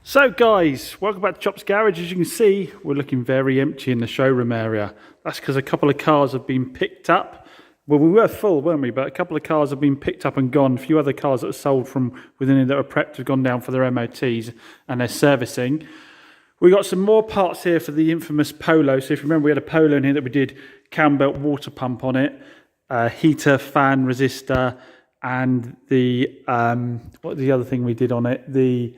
So guys, welcome back to Chop's Garage. As you can see, we're looking very empty in the showroom area. That's because a couple of cars have been picked up. Well, we were full, weren't we? But a couple of cars have been picked up and gone. A few other cars that were sold from within it that were prepped have gone down for their MOTs and their servicing. We got some more parts here for the infamous Polo. So if you remember, we had a Polo in here that we did cam belt water pump on it, heater, fan, resistor, and the, what was the other thing we did on it? The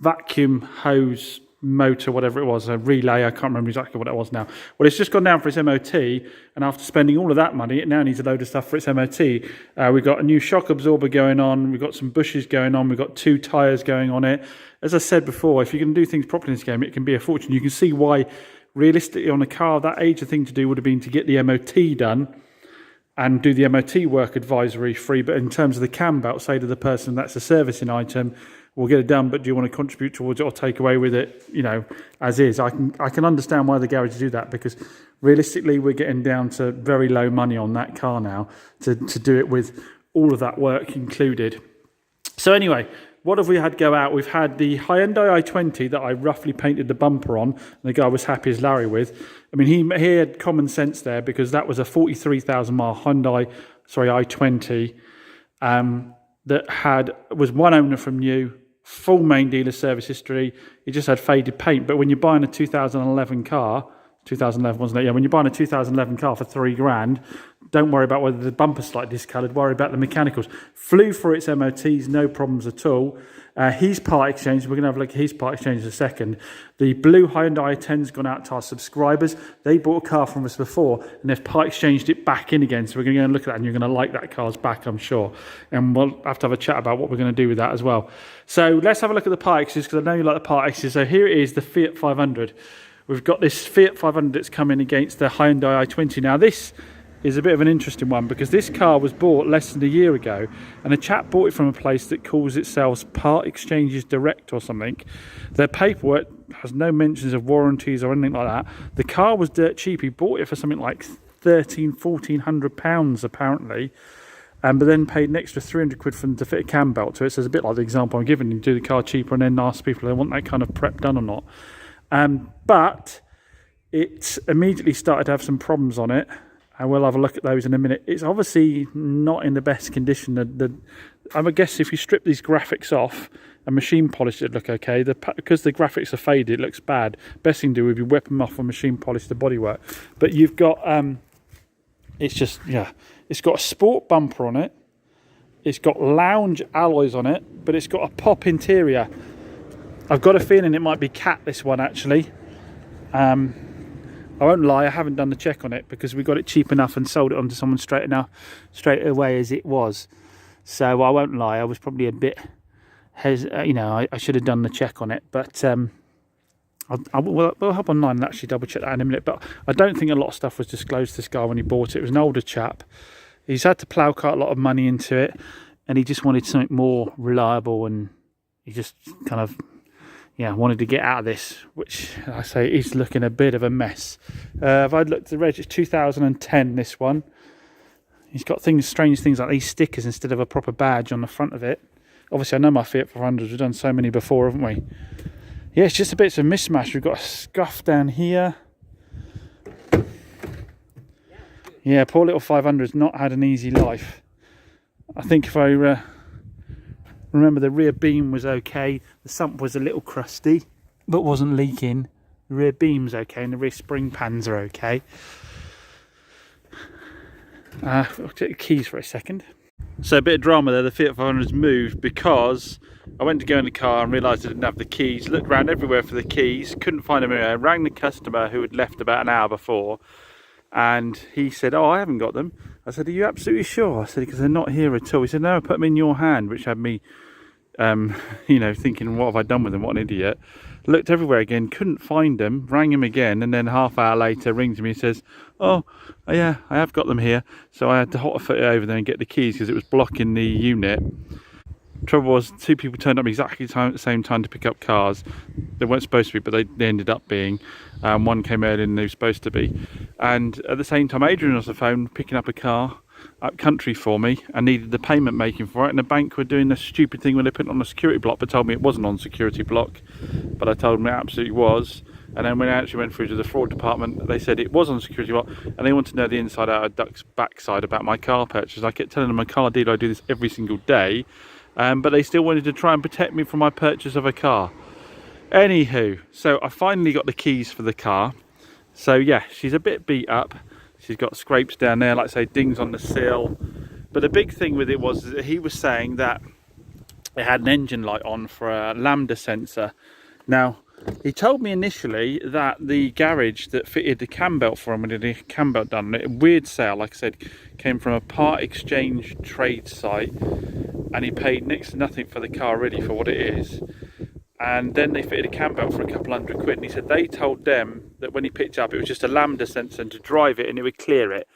vacuum hose motor, whatever it was, a relay, I can't remember exactly what it was now. Well, it's just gone down for its MOT, and after spending all of that money, it now needs a load of stuff for its MOT. We've got a new shock absorber going on, we've got some bushes going on, we've got 2 tyres going on it. As I said before, if you're going to do things properly in this game, it can be a fortune. You can see why, realistically, on a car of that age, the thing to do would have been to get the MOT done and do the MOT work advisory free. But in terms of the cam belt, say to the person that's a servicing item, we'll get it done, but do you want to contribute towards it or take away with it, you know, as is? I can understand why the garages do that, because realistically we're getting down to very low money on that car now to do it with all of that work included. So anyway, what have we had go out? We've had the Hyundai i20 that I roughly painted the bumper on, and the guy was happy as Larry with. I mean, he had common sense there, because that was a 43,000 mile Hyundai, i20, that was one owner from new, full main dealer service history. It just had faded paint. But when you're buying a 2011 car, 2011 wasn't it? Yeah, when you're buying a 2011 car for $3,000, don't worry about whether the bumper's slightly discoloured, worry about the mechanicals. Flew for its MOTs, no problems at all. His part exchange, we're going to have a look at his part exchange in a second. The blue Hyundai i10's gone out to our subscribers. They bought a car from us before and they've part exchanged it back in again. So we're going to go and look at that, and you're going to like that car's back, I'm sure. And we'll have to have a chat about what we're going to do with that as well. So let's have a look at the part exchanges, because I know you like the part exchanges. So here it is, the Fiat 500. We've got this Fiat 500 that's coming against the Hyundai i20. Now this is a bit of an interesting one, because this car was bought less than a year ago, and a chap bought it from a place that calls itself Part Exchanges Direct or something. Their paperwork has no mentions of warranties or anything like that. The car was dirt cheap. He bought it for something like £1,400 apparently, but then paid an extra 300 quid for them to fit a cam belt to it. So it's a bit like the example I'm giving. You do the car cheaper and then ask people if they want that kind of prep done or not. But it immediately started to have some problems on it, and we'll have a look at those in a minute. It's obviously not in the best condition. I would guess if you strip these graphics off and machine polish it, look okay. Because the graphics are faded, it looks bad. Best thing to do would be whip them off and machine polish the bodywork. But you've got, it's just, yeah, it's got a sport bumper on it. It's got lounge alloys on it, but it's got a pop interior. I've got a feeling it might be cat, this one actually. I won't lie, I haven't done the check on it, because we got it cheap enough and sold it on to someone straight away as it was. So I won't lie, I was probably a bit I should have done the check on it, but we'll hop online and actually double check that in a minute. But I don't think a lot of stuff was disclosed to this guy when he bought it. It was an older chap. He's had to plough quite a lot of money into it, and he just wanted something more reliable, and he just kind of wanted to get out of this, which I say is looking a bit of a mess. If I'd looked at the reg, it's 2010, this one. He's got strange things like these stickers instead of a proper badge on the front of it. Obviously, I know my Fiat 500s, we've done so many before, haven't we? Yeah, it's just a bit of a mismatch. We've got a scuff down here. Yeah, poor little 500's not had an easy life. I think if I remember, the rear beam was okay. The sump was a little crusty, but wasn't leaking. The rear beam's okay, and the rear spring pans are okay. I'll take the keys for a second. So a bit of drama there. The Fiat 500's moved because I went to go in the car and realised I didn't have the keys. Looked around everywhere for the keys, couldn't find them anywhere. Rang the customer who had left about an hour before, and he said, "Oh, I haven't got them." I said, "Are you absolutely sure?" I said, "Because they're not here at all." He said, "No, I put them in your hand," which had me thinking, what have I done with them? What an idiot. Looked everywhere again, couldn't find them, rang him again, and then half hour later rings me and says, "Oh, yeah, I have got them here." So I had to hot foot it over there and get the keys, because it was blocking the unit. Trouble was, 2 people turned up exactly at the same time to pick up cars. They weren't supposed to be, but they ended up being. One came earlier than they were supposed to be. And at the same time, Adrian was on the phone picking up a car. up country for me and needed the payment making for it, and the bank were doing the stupid thing when they put it on a security block but told me it wasn't on security block, but I told them it absolutely was. And then when I actually went through to the fraud department, they said it was on security block, and they wanted to know the inside out of duck's backside about my car purchase. I kept telling them, my car dealer, I do this every single day, but they still wanted to try and protect me from my purchase of a car. Anywho, so I finally got the keys for the car. So yeah, she's a bit beat up. She's got scrapes down there, like I say, dings on the sill. But the big thing with it was that he was saying that it had an engine light on for a lambda sensor. Now, he told me initially that the garage that fitted the cam belt for him when he did the cam belt done, a weird sale, like I said, came from a part exchange trade site, and he paid next to nothing for the car really for what it is. And then they fitted a cam belt for a couple £100, and he said they told them that when he picked it up it was just a lambda sensor and to drive it and it would clear it.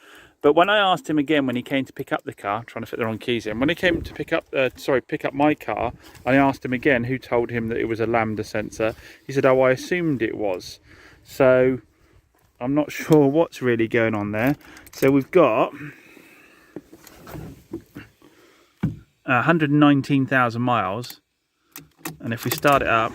But when I asked him again when he came to pick up the car, trying to fit the wrong keys in, when he came to pick up my car, I asked him again who told him that it was a lambda sensor. He said, oh, I assumed it was. So I'm not sure what's really going on there. So we've got 119,000 miles, and if we start it up,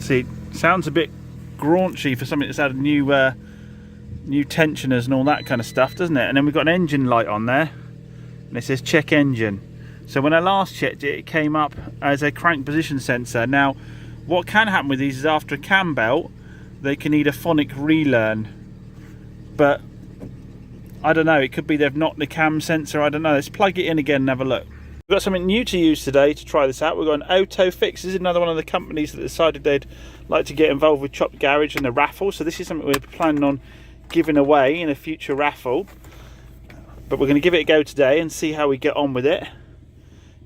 see, sounds a bit graunchy for something that's had new tensioners and all that kind of stuff, doesn't it? And then we've got an engine light on there, and it says check engine. So when I last checked it, it came up as a crank position sensor. Now, what can happen with these is after a cam belt, they can need a phonic relearn, but I don't know, it could be they've knocked the cam sensor, I don't know. Let's plug it in again and have a look. We've got something new to use today to try this out. We've got an Auto Fix. This is another one of the companies that decided they'd like to get involved with Chopped Garage and the raffle. So this is something we're planning on giving away in a future raffle. But we're going to give it a go today and see how we get on with it.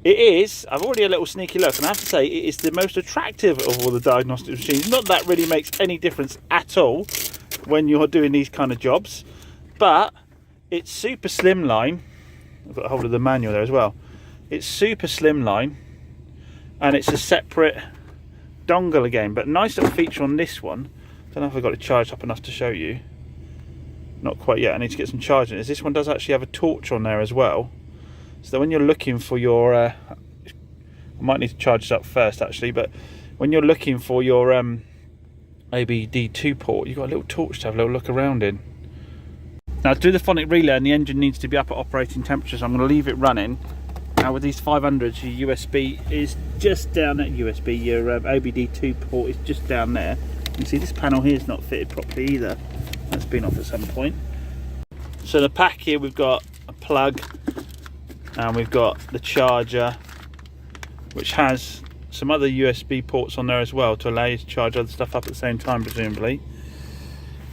It is, I've already a little sneaky look, and I have to say it is the most attractive of all the diagnostic machines. Not that really makes any difference at all when you're doing these kind of jobs. But it's super slimline. I've got a hold of the manual there as well. It's super slimline, and it's a separate dongle again, but nice little feature on this one. Don't know if I've got it charged up enough to show you. Not quite yet, I need to get some charge in it. This one does actually have a torch on there as well, so that when you're looking for your I might need to charge it up first actually, but when you're looking for your ABD2 port, you've got a little torch to have a little look around in. Now to do the phonic relay, the engine needs to be up at operating temperature, so I'm going to leave it running. Now with these 500s, your USB is just down at USB, your OBD2 port is just down there. You can see this panel here is not fitted properly either. That's been off at some point. So the pack here, we've got a plug, and we've got the charger, which has some other USB ports on there as well to allow you to charge other stuff up at the same time, presumably.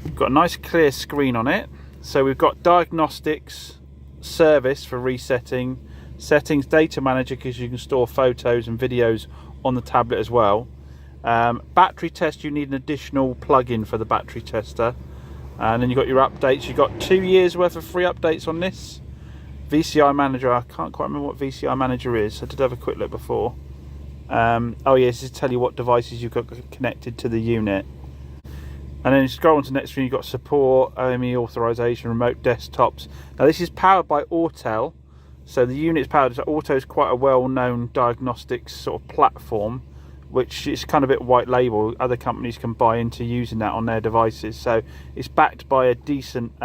We've got a nice clear screen on it. So we've got diagnostics, service for resetting, settings, data manager because you can store photos and videos on the tablet as well. Battery test, you need an additional plug-in for the battery tester. And then you've got your updates. You've got 2 years worth of free updates on this. VCI manager, I can't quite remember what VCI manager is. I did have a quick look before. Oh yes, this is tell you what devices you've got connected to the unit. And then you scroll on to the next screen, you've got support, OME authorization, remote desktops. Now this is powered by Autel, so the unit's powered. So Auto is quite a well-known diagnostics sort of platform, which is kind of a bit white label. Other companies can buy into using that on their devices. So it's backed by a decent,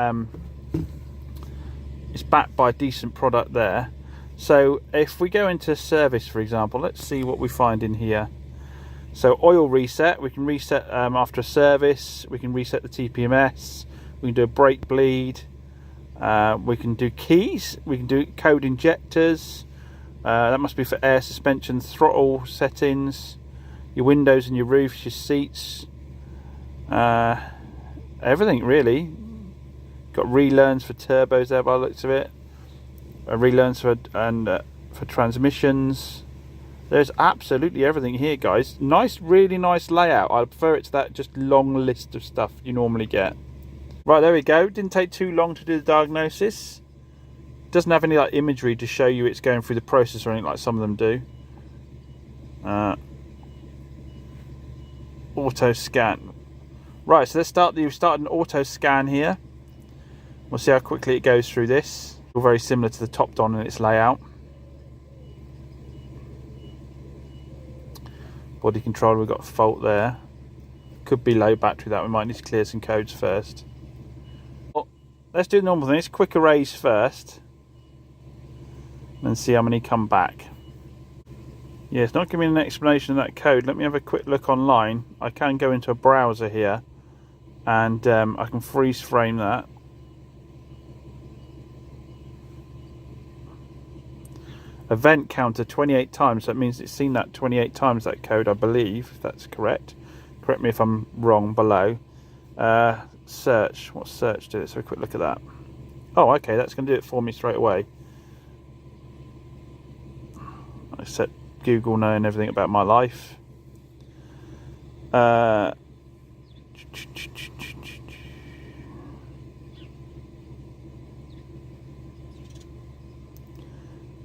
product there. So if we go into service, for example, let's see what we find in here. So oil reset, we can reset after a service, we can reset the TPMS, we can do a brake bleed, we can do keys, we can do code injectors, that must be for air suspension, throttle settings, your windows and your roofs, your seats, everything really. Got relearns for turbos there by the looks of it, relearns for transmissions. There's absolutely everything here, guys. Nice, really nice layout. I prefer it to that just long list of stuff you normally get. Right, there we go. Didn't take too long to do the diagnosis. Doesn't have any like imagery to show you it's going through the process or anything like some of them do. Auto scan. Right, so let's start an auto scan here. We'll see how quickly it goes through this. All very similar to the top Don in its layout. Body controller, we've got a fault there. Could be low battery, that we might need to clear some codes first. Well, let's do the normal thing. Let's quick erase first and see how many come back. Yeah, it's not giving me an explanation of that code. Let me have a quick look online. I can go into a browser here and I can freeze frame that. Event counter 28 times, so that means it's seen that 28 times, that code, I believe, if that's correct. Correct me if I'm wrong below. Search, what search did it? So a quick look at that. Oh, okay, that's going to do it for me straight away. I set Google knowing everything about my life.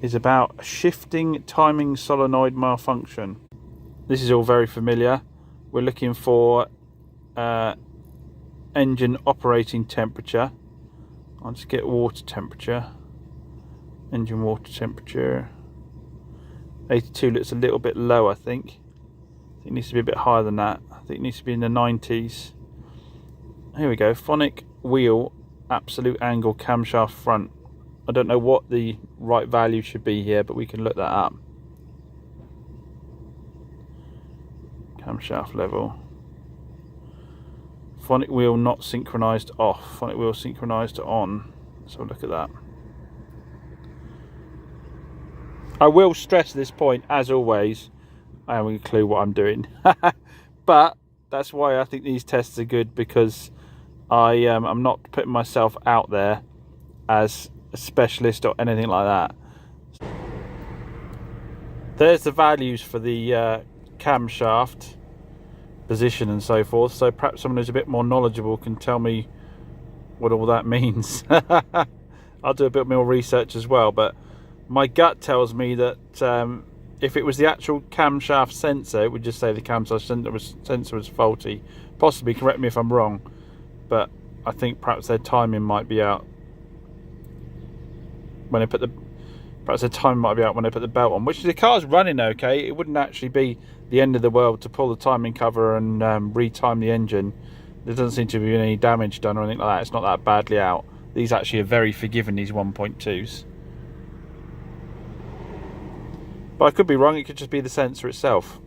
Is about a shifting timing solenoid malfunction. This is all very familiar. We're looking for engine operating temperature. I'll just get water temperature. Engine water temperature. 82 looks a little bit low, I think. It needs to be a bit higher than that. I think it needs to be in the 90s. Here we go. Phonic wheel, absolute angle, camshaft front. I don't know what the right value should be here, but we can look that up. Camshaft level. Phonic wheel not synchronized off. Phonic wheel synchronized on. Let's have a look at that. I will stress this point, as always, I haven't a clue what I'm doing. But that's why I think these tests are good, because I'm not putting myself out there as a specialist or anything like that. There's the values for the camshaft position and so forth, so perhaps someone who's a bit more knowledgeable can tell me what all that means. I'll do a bit more research as well, but my gut tells me that if it was the actual camshaft sensor, it would just say the camshaft sensor was faulty. Possibly, correct me if I'm wrong, but I think perhaps their timing might be out when they put the belt on, which the car's running okay. It wouldn't actually be the end of the world to pull the timing cover and retime the engine. There doesn't seem to be any damage done or anything like that. It's not that badly out. These actually are very forgiving, these 1.2s. But I could be wrong, it could just be the sensor itself.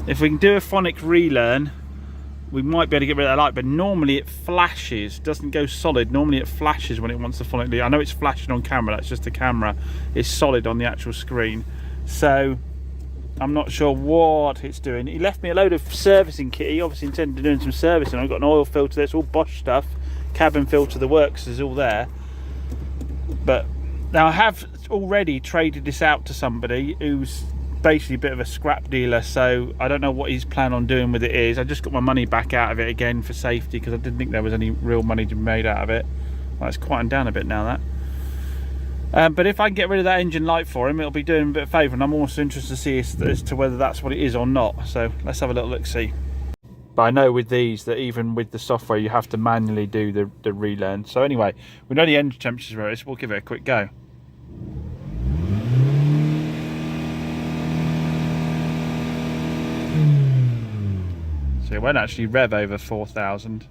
If we can do a phonic relearn, we might be able to get rid of that light, but normally it flashes, doesn't go solid. Normally it flashes when it wants to phonic relearn. I know it's flashing on camera, that's just the camera. It's solid on the actual screen. So I'm not sure what it's doing. He left me a load of servicing kit. He obviously intended doing some servicing. I've got an oil filter there, it's all Bosch stuff. Cabin filter, the works is all there. But now I have already traded this out to somebody who's basically a bit of a scrap dealer, so I don't know what his plan on doing with it is. I just got my money back out of it again for safety, because I didn't think there was any real money to be made out of it. Well, it's quieting down a bit now, that. But if I can get rid of that engine light for him, it'll be doing him a bit of favour, and I'm also interested to see as to whether that's what it is or not. So let's have a little look-see. But I know with these that even with the software you have to manually do the relearn. So anyway, we know the engine temperature's where it is. We'll give it a quick go. So it won't actually rev over 4,000.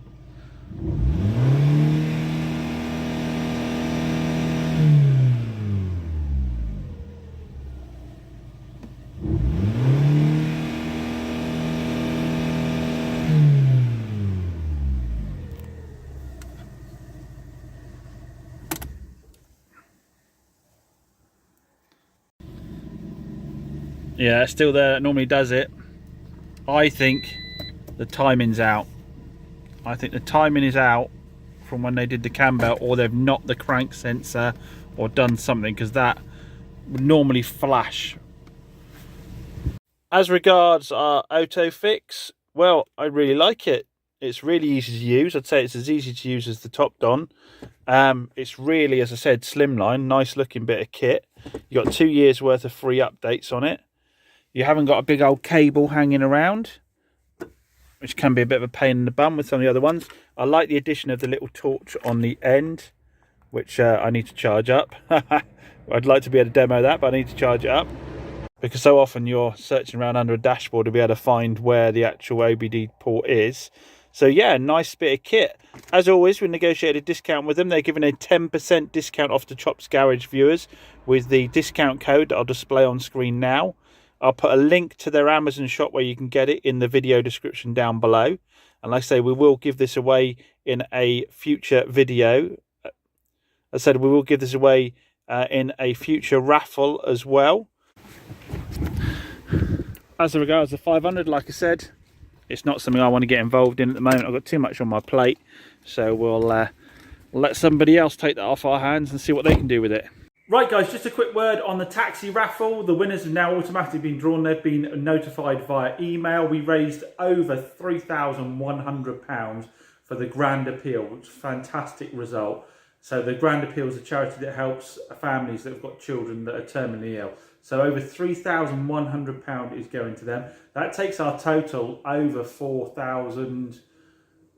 Yeah, it's still there. It normally does it. I think the timing's out. I think the timing is out from when they did the cam belt, or they've knocked the crank sensor or done something, because that would normally flash. As regards our auto fix, well, I really like it. It's really easy to use. I'd say it's as easy to use as the Top Don. It's really, as I said, slimline, nice looking bit of kit. You've got 2 years worth of free updates on it. You haven't got a big old cable hanging around. which can be a bit of a pain in the bum with some of the other ones. I like the addition of the little torch on the end, which I need to charge up. I'd like to be able to demo that, but I need to charge it up, because so often you're searching around under a dashboard to be able to find where the actual OBD port is. So yeah, nice bit of kit. As always, we negotiated a discount with them. They're giving a 10% discount off to Chops Garage viewers with the discount code that I'll display on screen now. I'll put a link to their Amazon shop where you can get it in the video description down below. And like I say, we will give this away in a future video. I said we will give this away in a future raffle as well. As regards the 500, like I said, it's not something I want to get involved in at the moment. I've got too much on my plate, so we'll let somebody else take that off our hands and see what they can do with it. Right guys, just a quick word on the taxi raffle. The winners have now automatically been drawn. They've been notified via email. We raised over £3,100 for the Grand Appeal, which is a fantastic result. So the Grand Appeal is a charity that helps families that have got children that are terminally ill. So over £3,100 is going to them. That takes our total over 4,000,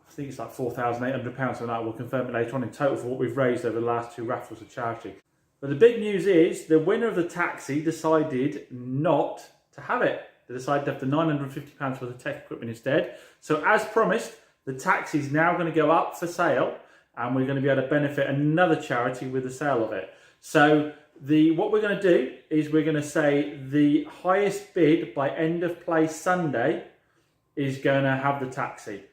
I think it's like £4,800, so that we'll confirm it later on, in total for what we've raised over the last two raffles of charity. But the big news is the winner of the taxi decided not to have it. They decided to have the £950 worth of tech equipment instead. So as promised, the taxi is now going to go up for sale, and we're going to be able to benefit another charity with the sale of it. So what we're going to do is we're going to say the highest bid by end of play Sunday is going to have the taxi.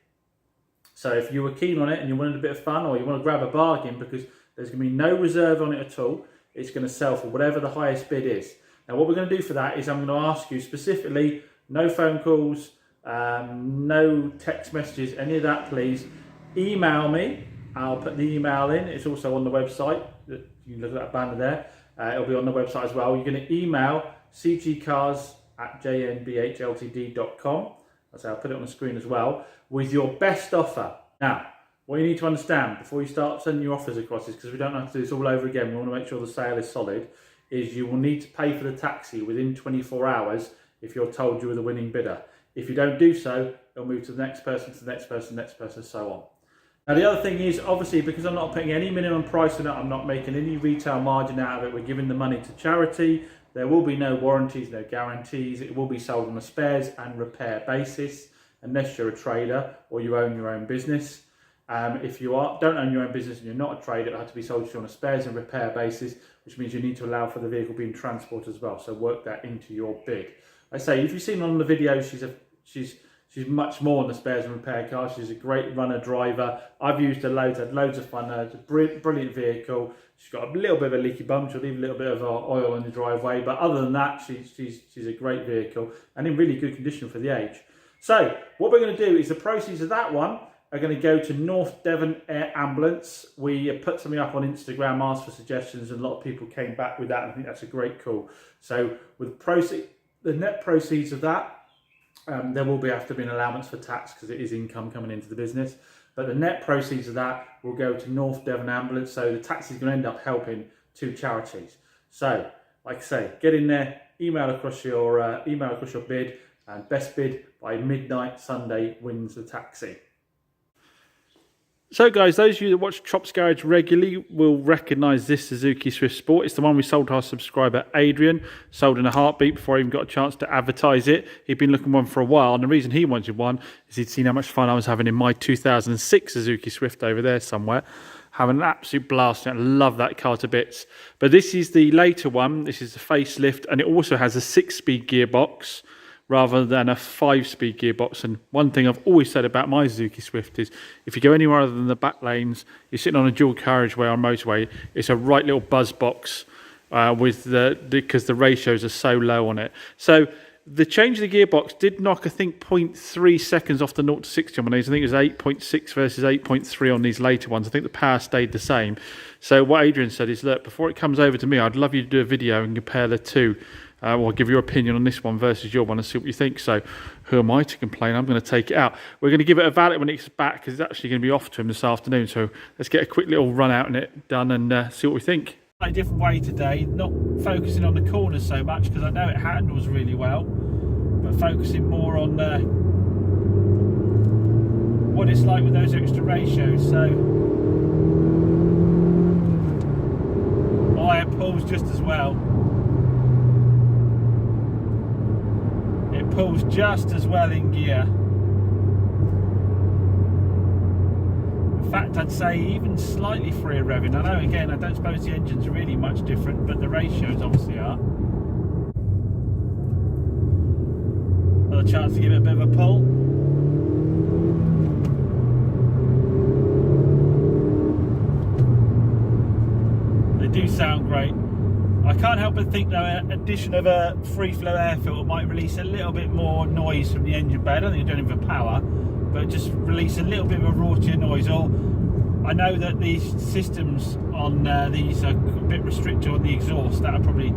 So if you were keen on it and you wanted a bit of fun, or you want to grab a bargain, because there's going to be no reserve on it at all, it's going to sell for whatever the highest bid is. Now what we're going to do for that is I'm going to ask you specifically, no phone calls, no text messages, any of that please. Email me. I'll put the email in. It's also on the website. You can look at that banner there. It'll be on the website as well. You're going to email cgcars@jnbhltd.com. That's how I'll put it on the screen as well, with your best offer. Now, what you need to understand before you start sending your offers across is, because we don't have to do this all over again, we want to make sure the sale is solid, is you will need to pay for the taxi within 24 hours if you're told you were the winning bidder. If you don't do so, it'll move to the next person, to the next person, next person, so on. Now the other thing is, obviously, because I'm not putting any minimum price on it, I'm not making any retail margin out of it, we're giving the money to charity. There will be no warranties, no guarantees. It will be sold on a spares and repair basis, unless you're a trader or you own your own business. If you don't own your own business and you're not a trader, it'll have to be sold to you on a spares and repair basis, which means you need to allow for the vehicle being transported as well. So work that into your bid. I say, if you've seen on the video, she's much more than the spares and repair car. She's a great runner driver. I've used her loads, had loads of fun. It's a brilliant vehicle. She's got a little bit of a leaky bum. She'll leave a little bit of oil in the driveway. But other than that, she's a great vehicle and in really good condition for the age. So what we're going to do is the proceeds of that one are going to go to North Devon Air Ambulance. We put something up on Instagram, asked for suggestions, and a lot of people came back with that. And I think that's a great call. So with the net proceeds of that, there will have to be an allowance for tax because it is income coming into the business. But the net proceeds of that will go to North Devon Ambulance. So the taxi is going to end up helping two charities. So, like I say, get in there, email across your bid, and best bid by midnight Sunday wins the taxi. So guys, those of you that watch Chops Garage regularly will recognise this Suzuki Swift Sport. It's the one we sold to our subscriber Adrian, sold in a heartbeat before I even got a chance to advertise it. He'd been looking one for a while, and the reason he wanted one is he'd seen how much fun I was having in my 2006 Suzuki Swift over there somewhere. Having an absolute blast. I love that car to bits. But this is the later one. This is the facelift, and it also has a 6-speed gearbox rather than a 5-speed gearbox. And one thing I've always said about my Suzuki Swift is if you go anywhere other than the back lanes, you're sitting on a dual carriageway on motorway, it's a right little buzz box because the ratios are so low on it. So the change of the gearbox did knock, I think, 0.3 seconds off the 0 to 60 on these. I think it was 8.6 versus 8.3 on these later ones. I think the power stayed the same. So what Adrian said is, look, before it comes over to me, I'd love you to do a video and compare the two. Or give your opinion on this one versus your one and see what you think. So who am I to complain? I'm going to take it out. We're going to give it a valet when it's back because it's actually going to be off to him this afternoon. So let's get a quick little run out and it done and see what we think. A different way today, not focusing on the corners so much because I know it handles really well, but focusing more on what it's like with those extra ratios. So it pulls just as well. It pulls just as well in gear. In fact, I'd say even slightly freer revving. I know, again, I don't suppose the engine's really much different, but the ratios obviously are. Another chance to give it a bit of a pull. They do sound great. I can't help but think though, an addition of a free flow air filter might release a little bit more noise from the engine bay. I don't think you're doing it for power, but just release a little bit of a raucous noise. Or I know that these systems on these are a bit restricted on the exhaust. That'll probably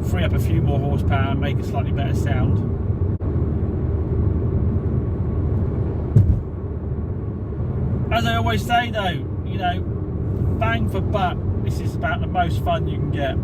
free up a few more horsepower and make a slightly better sound. As I always say though, you know, bang for buck, this is about the most fun you can get.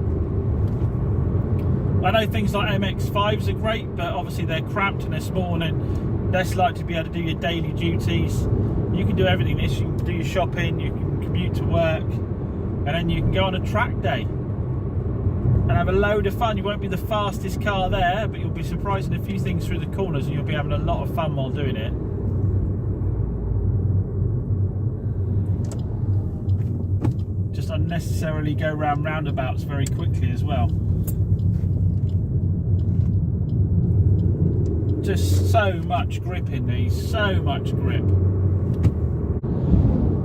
I know things like MX-5s are great, but obviously they're cramped and they're small and less likely to be able to do your daily duties. You can do everything this. You can do your shopping, you can commute to work, and then you can go on a track day and have a load of fun. You won't be the fastest car there, but you'll be surprising a few things through the corners and you'll be having a lot of fun while doing it. Just unnecessarily go round roundabouts very quickly as well. Just so much grip in these, so much grip.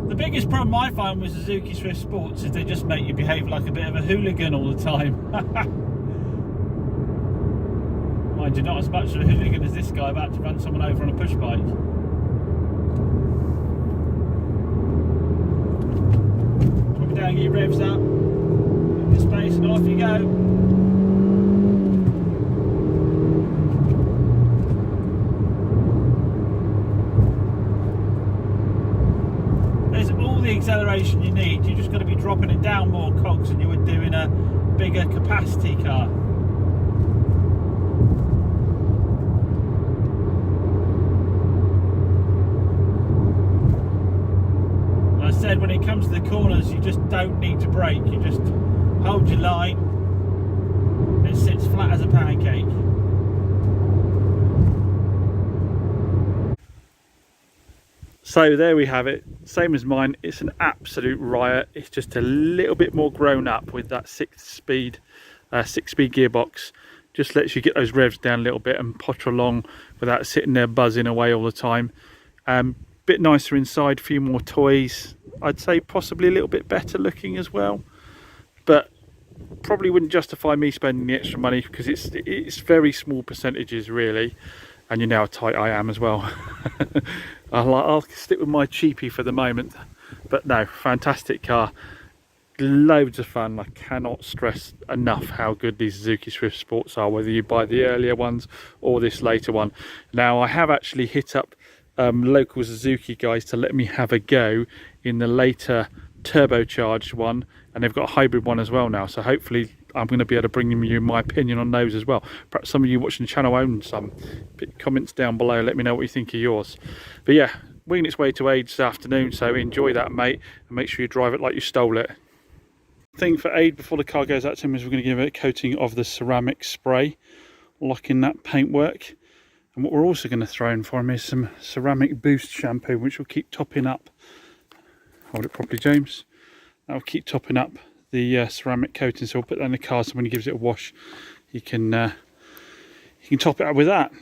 The biggest problem I find with Suzuki Swift Sports is they just make you behave like a bit of a hooligan all the time. Mind you, not as much of a hooligan as this guy about to run someone over on a push bike. Drop it down, get your revs up, get your space, and off you go. The acceleration you need, you just got to be dropping it down more cogs than you would do in a bigger capacity car. Like I said, when it comes to the corners, you just don't need to brake, you just hold your line, it sits flat as a pancake. So there we have it, same as mine. It's an absolute riot. It's just a little bit more grown up with that six-speed gearbox. Just lets you get those revs down a little bit and potter along without sitting there buzzing away all the time. Bit nicer inside, a few more toys. I'd say possibly a little bit better looking as well, but probably wouldn't justify me spending the extra money because it's very small percentages really. And you know how tight I am as well. I'll stick with my cheapie for the moment. But no, fantastic car. Loads of fun. I cannot stress enough how good these Suzuki Swift Sports are, whether you buy the earlier ones or this later one. Now, I have actually hit up local Suzuki guys to let me have a go in the later turbocharged one. And they've got a hybrid one as well now. So hopefully I'm going to be able to bring you my opinion on those as well. Perhaps some of you watching the channel own some. Put comments down below, let me know what you think of yours. But yeah, winging its way to Aid this afternoon, so enjoy that, mate, and make sure you drive it like you stole it. Thing for Aid before the car goes out to him is we're going to give it a coating of the ceramic spray, locking that paintwork. And what we're also going to throw in for him is some ceramic boost shampoo, which will keep topping up. Hold it properly, James. That will keep topping up the ceramic coating, so we'll put that in the car so when he gives it a wash he can top it up with that.